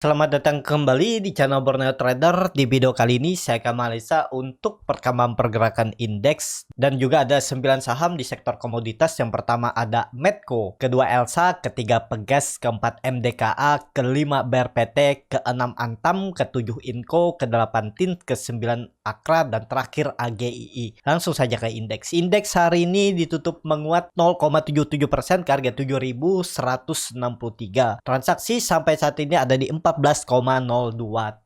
Selamat datang kembali di channel Borneo Trader. Di video kali ini saya akan analisa untuk perkembangan pergerakan indeks dan juga ada 9 saham di sektor komoditas. Yang pertama ada Medco, kedua Elsa, ketiga Pegas, keempat MDKA, kelima BRPT, keenam Antam, ketujuh Inco, kedelapan Tint, kesembilan Akra, dan terakhir AGII. Langsung saja ke indeks. Indeks hari ini ditutup menguat 0,77% ke harga 7.163. Transaksi sampai saat ini ada di 14,02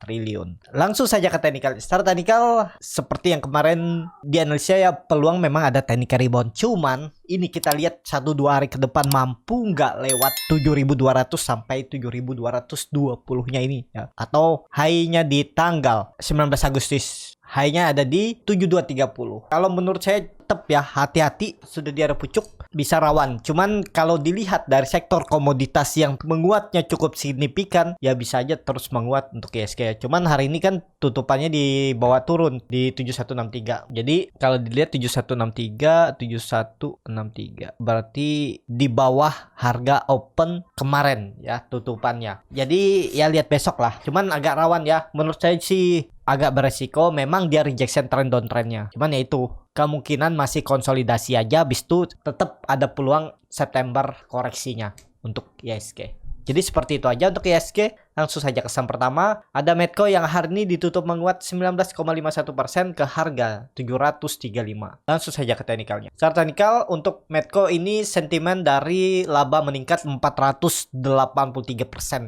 triliun. Langsung saja ke teknikal. Secara teknikal seperti yang kemarin dianalisa ya, peluang memang ada teknikal rebound. Cuman ini kita lihat 1-2 hari ke depan mampu nggak lewat 7.200 sampai 7.220-nya ini ya. Atau high-nya di tanggal 19 Agustus. High-nya ada di 7230. Kalau menurut saya tetap ya hati-hati, sudah di area pucuk bisa rawan. Cuman kalau dilihat dari sektor komoditas yang menguatnya cukup signifikan, ya bisa aja terus menguat untuk ISG. Cuman hari ini kan tutupannya di bawah turun di 7163. Jadi kalau dilihat 7163, 7163. Berarti di bawah harga open kemarin ya tutupannya. Jadi ya lihat besok lah. Cuman agak rawan ya. Menurut saya sih agak beresiko, memang dia rejection trend downtrendnya. Cuman ya itu, kemungkinan masih konsolidasi aja, habis itu tetap ada peluang September koreksinya untuk ISG. Jadi seperti itu aja untuk ISG. Langsung saja ke saham pertama, ada Medco yang hari ini ditutup menguat 19,51% ke harga 735. Langsung saja ke teknikalnya. Secara teknikal untuk Medco ini sentimen dari laba meningkat 483%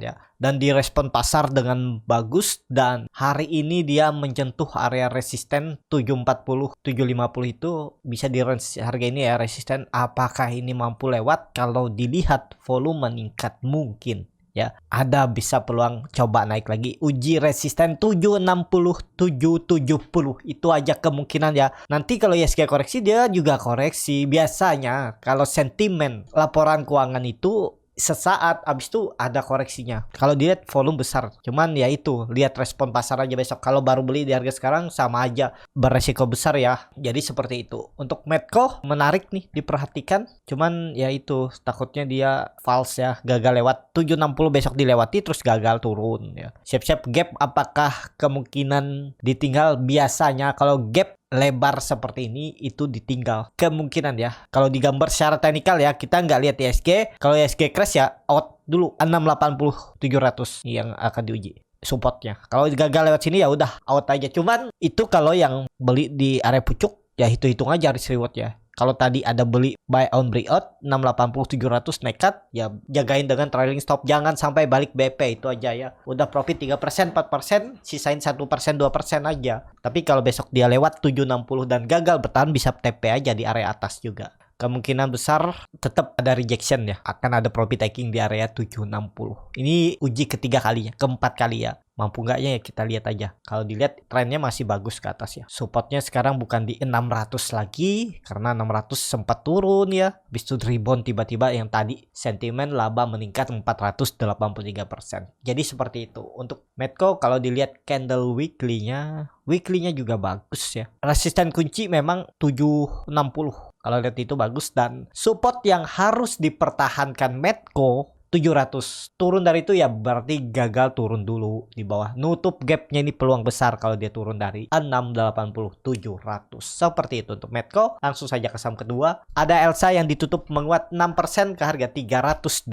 ya. Dan direspon pasar dengan bagus, dan hari ini dia menyentuh area resisten 740, 750 itu bisa di range harga ini ya resisten. Apakah ini mampu lewat? Kalau dilihat volume meningkat mungkin ya, ada bisa peluang coba naik lagi, uji resisten 760, 770 itu aja kemungkinan ya. Nanti kalau ISG koreksi dia juga koreksi. Biasanya kalau sentimen laporan keuangan itu sesaat abis itu ada koreksinya kalau dilihat volume besar. Cuman ya itu, lihat respon pasar aja besok. Kalau baru beli di harga sekarang sama aja beresiko besar ya. Jadi seperti itu. Untuk Medco menarik nih diperhatikan. Cuman ya itu, takutnya dia false ya, gagal lewat 760, besok dilewati terus gagal turun ya. Siap-siap gap, apakah kemungkinan ditinggal? Biasanya kalau gap lebar seperti ini itu ditinggal kemungkinan ya. Kalau digambar secara teknikal ya, kita nggak lihat ISG. Kalau ISG crash ya out dulu 680 700 yang akan diuji supportnya. Kalau gagal lewat sini ya udah out aja. Cuman itu kalau yang beli di area pucuk ya, hitung-hitung aja risk reward ya. Kalau tadi ada beli buy on breakout 680 700 nekat ya, jagain dengan trailing stop, jangan sampai balik BP, itu aja ya. Udah profit 3%, 4%, sisain 1%, 2% aja. Tapi kalau besok dia lewat 760 dan gagal bertahan, bisa TP aja di area atas juga. Kemungkinan besar tetap ada rejection ya, akan ada profit taking di area 760. Ini uji ketiga kalinya, keempat kali ya. Mampu nggaknya ya kita lihat aja. Kalau dilihat trennya masih bagus ke atas ya. Supportnya sekarang bukan di 600 lagi, karena 600 sempat turun ya. Habis itu rebound tiba-tiba yang tadi sentimen laba meningkat 483%. Jadi seperti itu. Untuk Medco kalau dilihat candle weekly-nya juga bagus ya. Resisten kunci memang 760. Kalau lihat itu bagus, dan support yang harus dipertahankan Medco 700. Turun dari itu ya berarti gagal turun dulu di bawah. Nutup gapnya ini peluang besar kalau dia turun dari 680 700. Seperti itu untuk Medco. Langsung saja ke saham kedua. Ada Elsa yang ditutup menguat 6% ke harga 318.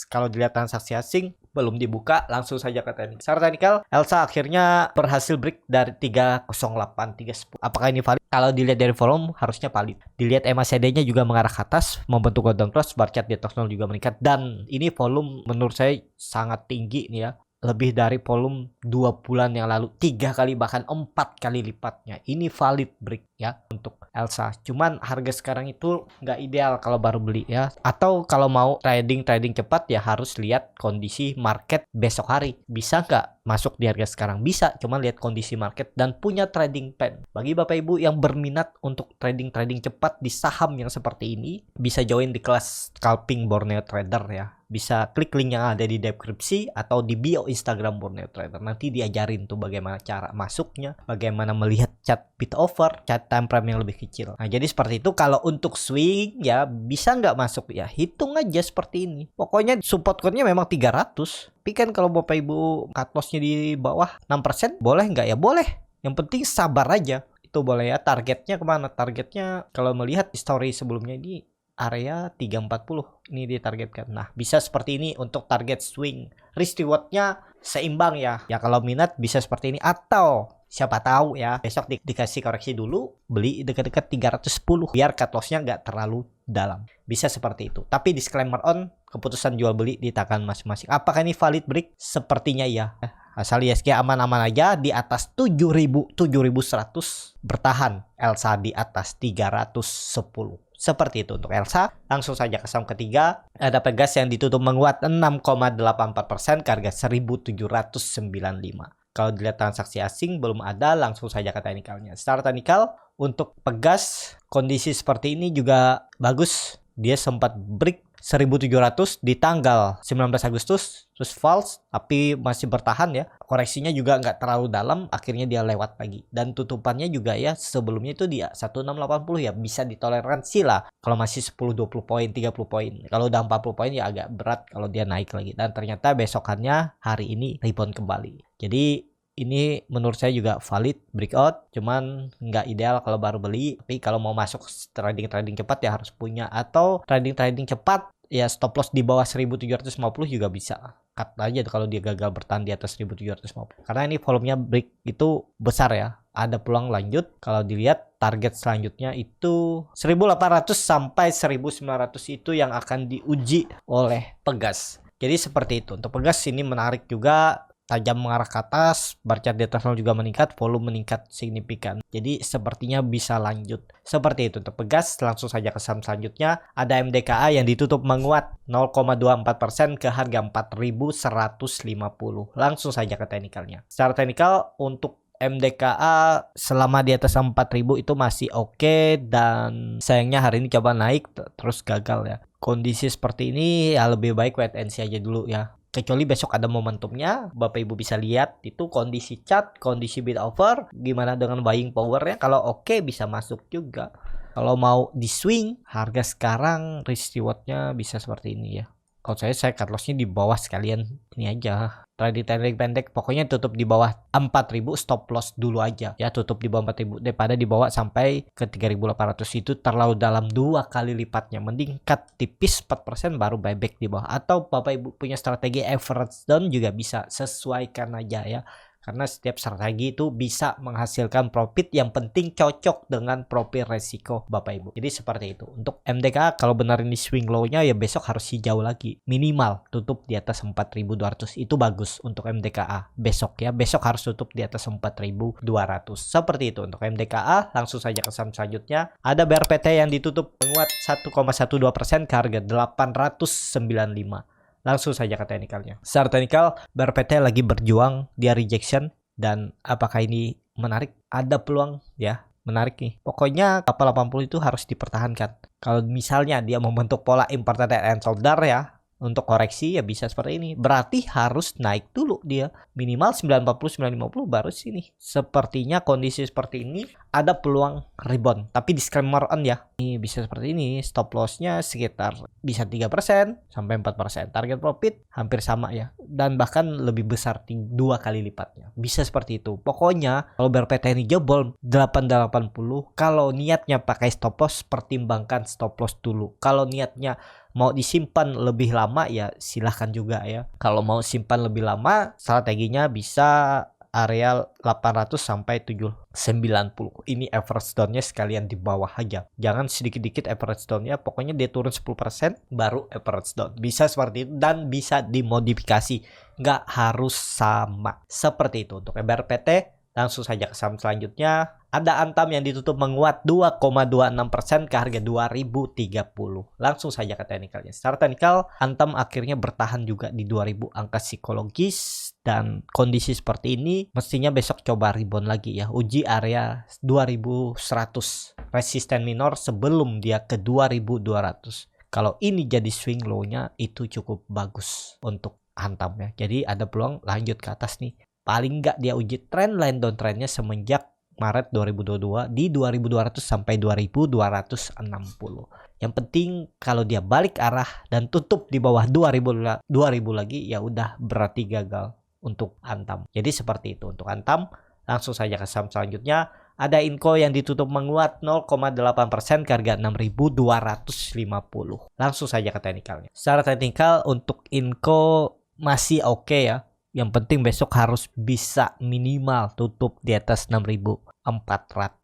Kalau dilihat transaksi asing belum dibuka, langsung saja ke teknik. Secara teknikal, Elsa akhirnya berhasil break dari 308, 310. Apakah ini valid? Kalau dilihat dari volume harusnya valid. Dilihat MACD-nya juga mengarah ke atas, membentuk golden cross, bar chart di atas 0 juga meningkat, dan ini volume menurut saya sangat tinggi nih ya. Lebih dari volume 2 bulan yang lalu, 3 kali bahkan 4 kali lipatnya. Ini valid break ya untuk Elsa. Cuman harga sekarang itu nggak ideal kalau baru beli ya. Atau kalau mau trading cepat ya harus lihat kondisi market besok hari. Bisa nggak masuk di harga sekarang? Bisa, cuman lihat kondisi market dan punya trading plan. Bagi Bapak Ibu yang berminat untuk trading cepat di saham yang seperti ini, bisa join di kelas scalping Borneo Trader ya. bisa klik link yang ada di deskripsi atau di bio Instagram Borneo Trader. Nanti diajarin tuh bagaimana cara masuknya, bagaimana melihat chart bid over, chart time frame yang lebih kecil. Nah, jadi seperti itu. Kalau untuk swing ya bisa nggak masuk ya, hitung aja seperti ini. Pokoknya support code-nya memang 300. Tapi kan kalau Bapak Ibu cut loss-nya di bawah 6%, boleh nggak ya? Boleh. Yang penting sabar aja. Itu boleh ya. Targetnya kemana? Targetnya kalau melihat history sebelumnya ini area 340 ini ditargetkan. Nah, bisa seperti ini untuk target swing. Risk reward-nya seimbang ya. Ya kalau minat bisa seperti ini, atau siapa tahu ya besok dikasih koreksi dulu, beli dekat-dekat 310 biar cut loss-nya nggak terlalu dalam. Bisa seperti itu. Tapi disclaimer on, keputusan jual beli di tangan masing-masing. Apakah ini valid break? Sepertinya iya. Asal ISG aman-aman aja di atas 7.100 bertahan. Elsa di atas 310. Seperti itu untuk Elsa. Langsung saja ke saham ketiga. Ada Pegas yang ditutup menguat 6,84% ke harga 1.795. Kalau dilihat transaksi asing belum ada, langsung saja ke teknikalnya. Secara teknikal untuk Pegas kondisi seperti ini juga bagus. Dia sempat break 1.700 di tanggal 19 Agustus, terus false, tapi masih bertahan ya. Koreksinya juga nggak terlalu dalam, akhirnya dia lewat lagi. Dan tutupannya juga ya sebelumnya itu dia 1680 ya, bisa ditoleransi lah. Kalau masih 10, 20 poin, 30 poin. Kalau udah 40 poin ya agak berat kalau dia naik lagi. Dan ternyata besokannya hari ini rebound kembali. Jadi ini menurut saya juga valid breakout, cuman nggak ideal kalau baru beli. Tapi kalau mau masuk trading cepat ya harus punya, atau trading cepat ya stop loss di bawah 1.750 juga bisa. Cut aja kalau dia gagal bertahan di atas 1.750. Karena ini volumenya break itu besar ya. Ada peluang lanjut. Kalau dilihat target selanjutnya itu 1.800 sampai 1.900 itu yang akan diuji oleh Pegas. Jadi seperti itu. Untuk Pegas ini menarik juga, tajam mengarah ke atas, bar chart di atas juga meningkat, volume meningkat signifikan. Jadi sepertinya bisa lanjut. Seperti itu untuk Pegas. Langsung saja ke saham selanjutnya. Ada MDKA yang ditutup menguat 0,24% ke harga 4.150. Langsung saja ke teknikalnya. Secara teknikal untuk MDKA selama di atas 4.000 itu masih oke, dan sayangnya hari ini coba naik terus gagal ya. Kondisi seperti ini ya lebih baik wait and see aja dulu ya. Kecuali besok ada momentumnya, Bapak Ibu bisa lihat itu kondisi chart, kondisi bid over, gimana dengan buying powernya. Kalau oke bisa masuk juga. Kalau mau di swing, harga sekarang risk rewardnya bisa seperti ini ya. Kalau saya cut lossnya di bawah sekalian ini aja. Trading pendek pokoknya tutup di bawah 4.000, stop loss dulu aja ya, tutup di bawah 4.000 daripada dibawa sampai ke 3.800 itu terlalu dalam 2 kali lipatnya. Mending cut tipis 4% baru buyback di bawah. Atau Bapak Ibu punya strategi average down juga bisa, sesuaikan aja ya. Karena setiap strategi itu bisa menghasilkan profit, yang penting cocok dengan profil resiko Bapak Ibu. Jadi seperti itu. Untuk MDKA kalau benar ini swing low-nya ya besok harus hijau lagi. Minimal tutup di atas 4.200. Itu bagus untuk MDKA besok ya. Besok harus tutup di atas 4.200. Seperti itu untuk MDKA. Langsung saja ke saham selanjutnya. Ada BRPT yang ditutup menguat 1,12% ke harga 895. Langsung saja ke teknikalnya. Secara teknikal, BRPT lagi berjuang, dia rejection. Dan apakah ini menarik? Ada peluang ya, menarik nih. Pokoknya kapal 80 itu harus dipertahankan. Kalau misalnya dia membentuk pola imported and soldar ya, untuk koreksi ya bisa seperti ini. Berarti harus naik dulu dia. Minimal 940, 950 baru sini. Sepertinya kondisi seperti ini ada peluang rebound. Tapi disclaimer on ya. Ini bisa seperti ini. Stop loss-nya sekitar bisa 3% sampai 4%. Target profit hampir sama ya. Dan bahkan lebih besar 2 kali lipatnya. Bisa seperti itu. Pokoknya kalau BRPT ini jebol 880, kalau niatnya pakai stop loss, pertimbangkan stop loss dulu. Kalau niatnya mau disimpan lebih lama ya silahkan juga ya. Kalau mau simpan lebih lama, strateginya bisa area 800 sampai 790. Ini average down-nya sekalian di bawah aja. Jangan sedikit-dikit average down-nya. Pokoknya dia turun 10% baru average down. Bisa seperti itu dan bisa dimodifikasi. Nggak harus sama. Seperti itu untuk BRPT. Langsung saja ke saham selanjutnya. Ada Antam yang ditutup menguat 2,26% ke harga 2030. Langsung saja ke teknikalnya. Secara teknikal, Antam akhirnya bertahan juga di 2000 angka psikologis. Dan kondisi seperti ini mestinya besok coba rebound lagi ya. Uji area 2100. Resisten minor sebelum dia ke 2200. Kalau ini jadi swing low-nya itu cukup bagus untuk hantam ya. Jadi ada peluang lanjut ke atas nih. Paling nggak dia uji trendline downtrendnya semenjak Maret 2022 di 2200 sampai 2260. Yang penting kalau dia balik arah dan tutup di bawah 2000 lagi ya udah berarti gagal untuk hantam. Jadi seperti itu untuk hantam. Langsung saja ke saham selanjutnya. Ada Inco yang ditutup menguat 0,8% ke harga 6.250. Langsung saja ke teknikalnya. Secara teknikal untuk Inco masih oke ya. Yang penting besok harus bisa minimal tutup di atas 6.400.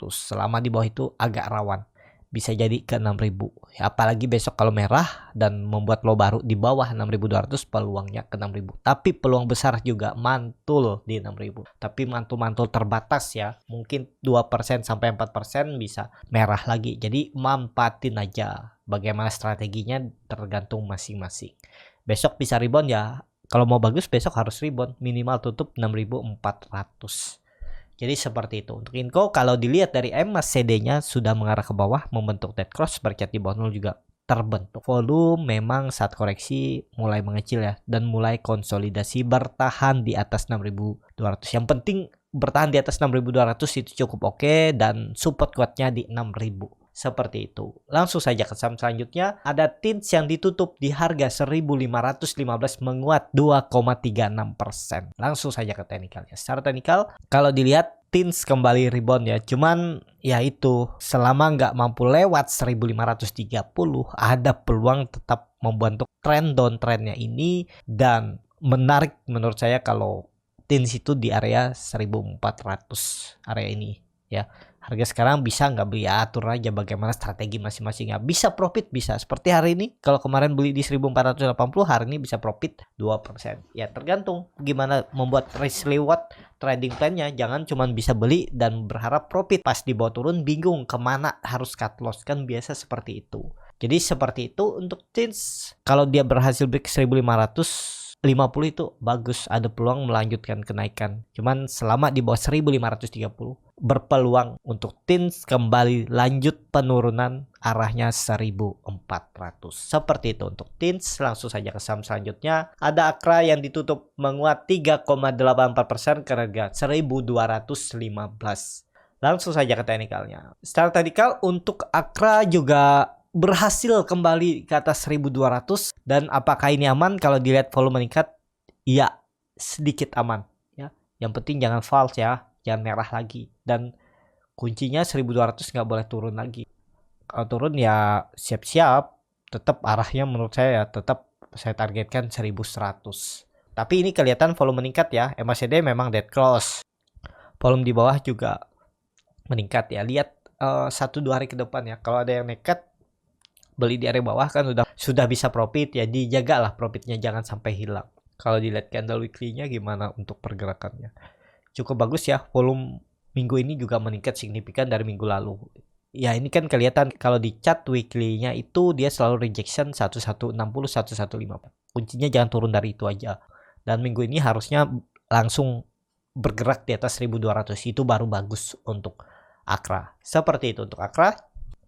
Selama di bawah itu agak rawan. Bisa jadi ke 6.000. Ya, apalagi besok kalau merah dan membuat low baru di bawah 6.200 peluangnya ke 6.000. Tapi peluang besar juga mantul di 6.000. Tapi mantul-mantul terbatas ya. Mungkin 2% sampai 4% bisa merah lagi. Jadi manfaatin aja. Bagaimana strateginya tergantung masing-masing. Besok bisa rebound ya. Kalau mau bagus besok harus rebound, minimal tutup 6.400. Jadi seperti itu. Untuk Inco kalau dilihat dari MACD-nya sudah mengarah ke bawah, membentuk dead cross, bercat di bawah 0 juga terbentuk. Volume memang saat koreksi mulai mengecil ya, dan mulai konsolidasi bertahan di atas 6.200. Yang penting bertahan di atas 6.200 itu cukup oke, dan support kuatnya di 6.000. Seperti itu. Langsung saja ke saham selanjutnya. Ada TINS yang ditutup di harga 1.515 menguat 2,36%. Langsung saja ke teknikalnya. Secara teknikal, kalau dilihat TINS kembali rebound ya. Cuman ya itu, selama nggak mampu lewat 1.530, ada peluang tetap membentuk trend downtrendnya ini. Dan menarik menurut saya kalau TINS itu di area 1.400 area ini ya. Harga sekarang bisa nggak beli, atur aja bagaimana strategi masing-masing ya. Bisa profit bisa. Seperti hari ini, kalau kemarin beli di 1480, hari ini bisa profit 2%. Ya tergantung gimana membuat risk reward trading plan-nya. Jangan cuma bisa beli dan berharap profit. Pas di bawah turun bingung kemana harus cut loss. Kan biasa seperti itu. Jadi seperti itu untuk TINS. Kalau dia berhasil break 1550 itu bagus, ada peluang melanjutkan kenaikan. Cuman selama di bawah 1530 berpeluang untuk TINS kembali lanjut penurunan arahnya 1.400. Seperti itu untuk TINS. Langsung saja ke saham selanjutnya. Ada Akra yang ditutup menguat 3,84% ke harga 1.215. Langsung saja ke teknikalnya. Secara teknikal untuk Akra juga berhasil kembali ke atas 1.200. Dan apakah ini aman? Kalau dilihat volume meningkat, ya sedikit aman ya. Yang penting jangan false ya, jangan merah lagi. Dan kuncinya 1.200 nggak boleh turun lagi. Kalau turun ya siap-siap. Tetap arahnya menurut saya ya, tetap saya targetkan 1.100. Tapi ini kelihatan volume meningkat ya. MACD memang dead cross. Volume di bawah juga meningkat ya. Lihat 1-2 hari ke depan ya. Kalau ada yang nekat beli di area bawah kan sudah bisa profit ya, dijagalah profitnya jangan sampai hilang. Kalau dilihat candle weekly-nya gimana untuk pergerakannya, cukup bagus ya. Volume minggu ini juga meningkat signifikan dari minggu lalu. Ya ini kan kelihatan kalau di chart weekly-nya itu dia selalu rejection 1160 1150. Kuncinya jangan turun dari itu aja. Dan minggu ini harusnya langsung bergerak di atas 1.200, itu baru bagus untuk Akra. Seperti itu untuk Akra.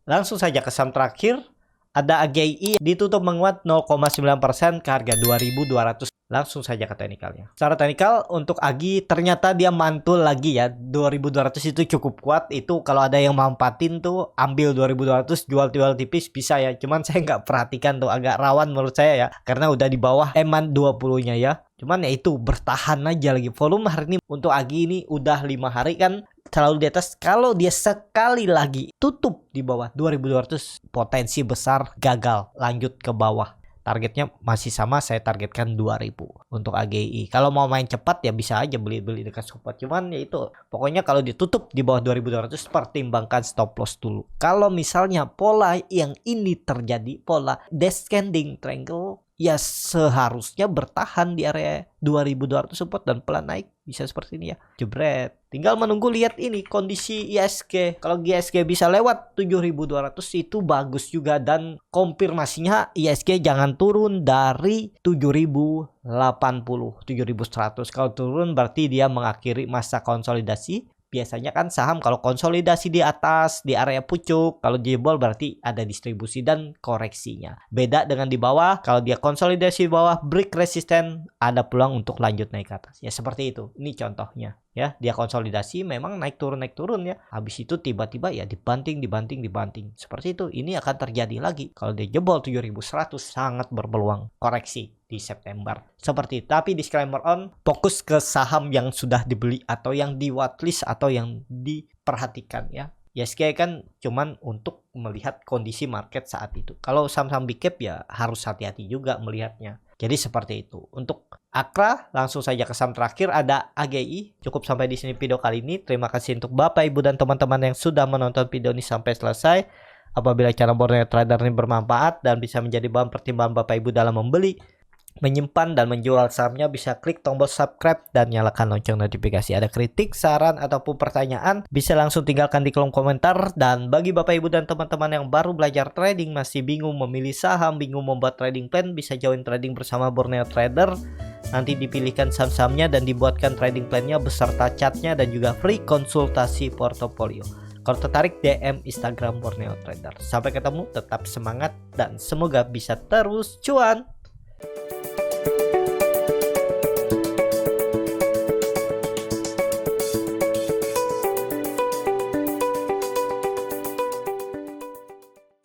Langsung saja ke saham terakhir. Ada AGI ditutup menguat 0,9% ke harga 2.200. Langsung saja ke teknikalnya. Secara teknikal untuk AGI ternyata dia mantul lagi ya. 2.200 itu cukup kuat. Itu kalau ada yang manfaatin tuh ambil 2.200, jual tipis bisa ya. Cuman saya nggak perhatikan tuh, agak rawan menurut saya ya. Karena udah di bawah EMAN 20-nya ya. Cuman ya itu bertahan aja lagi. Volume hari ini untuk AGI ini udah 5 hari kan selalu di atas. Kalau dia sekali lagi tutup di bawah 2.200, potensi besar gagal lanjut ke bawah. Targetnya masih sama, saya targetkan 2.000 untuk AGI. Kalau mau main cepat ya bisa aja beli dekat support. Cuman ya itu, pokoknya kalau ditutup di bawah 2.200 pertimbangkan stop loss dulu. Kalau misalnya pola yang ini terjadi, pola descending triangle, ya seharusnya bertahan di area 2.200 support dan pelan naik. Bisa seperti ini ya, jebret. Tinggal menunggu lihat ini kondisi ISG. Kalau ISG bisa lewat 7.200 itu bagus juga. Dan konfirmasinya ISG jangan turun dari 7.080, 7.100. Kalau turun berarti dia mengakhiri masa konsolidasi Biasanya kan saham kalau konsolidasi di atas, di area pucuk, kalau jebol berarti ada distribusi dan koreksinya. Beda dengan di bawah, kalau dia konsolidasi di bawah, break resisten, ada peluang untuk lanjut naik ke atas. Ya seperti itu, ini contohnya. Ya, dia konsolidasi memang naik turun ya. Habis itu tiba-tiba ya dibanting. Seperti itu, ini akan terjadi lagi. Kalau dia jebol 7100 sangat berpeluang koreksi di September. Seperti itu. Tapi disclaimer on, fokus ke saham yang sudah dibeli atau yang di watchlist atau yang diperhatikan ya. YSG kan cuman untuk melihat kondisi market saat itu. Kalau saham-saham big cap ya harus hati-hati juga melihatnya. Jadi seperti itu. Untuk Akra, langsung saja ke saham terakhir ada AGI. Cukup sampai di sini video kali ini. Terima kasih untuk Bapak, Ibu, dan teman-teman yang sudah menonton video ini sampai selesai. Apabila channel Borneo Trader ini bermanfaat dan bisa menjadi bahan pertimbangan Bapak Ibu dalam membeli, menyimpan, dan menjual sahamnya, bisa klik tombol subscribe dan nyalakan lonceng notifikasi. Ada kritik, saran, ataupun pertanyaan, bisa langsung tinggalkan di kolom komentar. Dan bagi Bapak Ibu dan teman-teman yang baru belajar trading, masih bingung memilih saham, bingung membuat trading plan, bisa join trading bersama Borneo Trader. Nanti dipilihkan saham-sahamnya dan dibuatkan trading plan-nya beserta chartnya dan juga free konsultasi portofolio. Kalau tertarik, DM Instagram Borneo Trader. Sampai ketemu, tetap semangat dan semoga bisa terus cuan.